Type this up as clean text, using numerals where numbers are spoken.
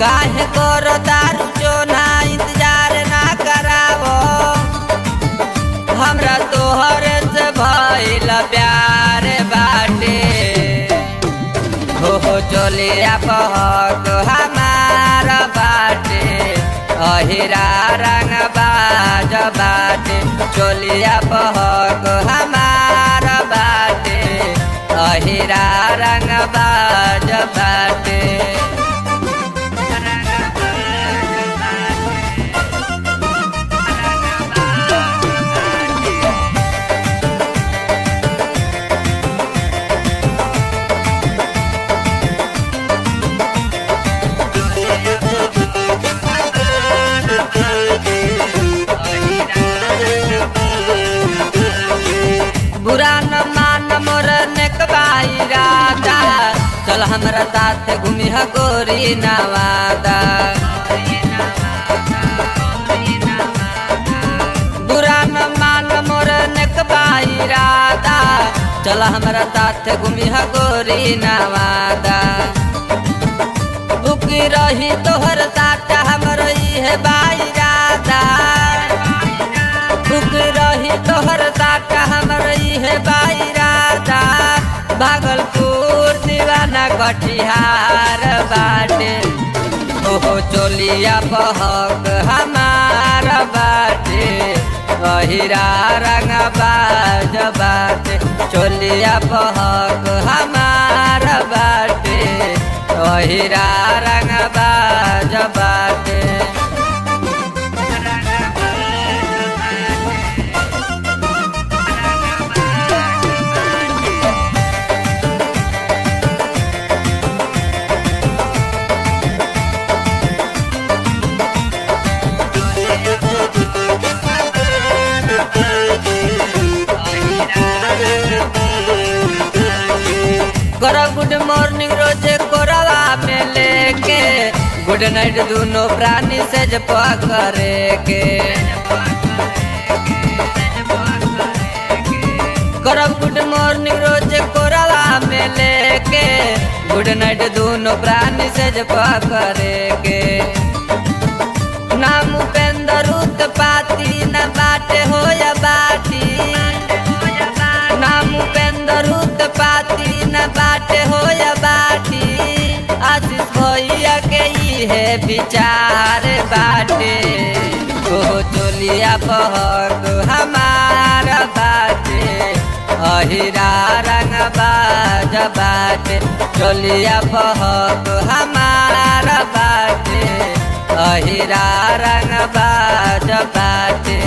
काहे करो दारू चोना इंतजार ना करावो हमरा तोहरे से भइल प्यार बाटे हो चलिया बहक हमार बाटे अहिरा रंग बाज बाटे चलिया बहक हमार बाटे अहिरा रंग बाज बाटे। बुरा न मान मोर नेकबाई राधा चल हमरा साथ घूमी ह गोरी नवादा। बुरा न मान मोर नेकबाई राधा चल हमरा साथ घूमी ह गोरी नवादा। भूखी रही तोहर साथ हमर इहे बाई राधा भूख रही तोहर साथ हमर इहे बाई राधा। भागलपुर दीवाना कटिहार बाटे ओहो चोलिया बहक हमार बाटे अहिरा रंग बाज बाटे चोलिया बहक हमार बाटे अहिरा रंग बाज बाटे। करो गुड मॉर्निंग रोजे कोरवा में लेके गुड नाइट दोनों प्राणी से जप करे के। करो गुड मॉर्निंग रोजे कोरवा में लेके गुड नाइट दोनों प्राणी से जप करे के। नाम उपेंद्र उत्पाती न बाटे हो या बाटी नाम उपेंद्र उत्पाती न बाटे हो या बाटी आशीष भैया के इहे विचार बाटे ओ चोलिया बहक हमार बाटे अहिरा रंग बाज बाटे चोलिया बहक हमार बाटे अहिरा रंग बाज बाटे।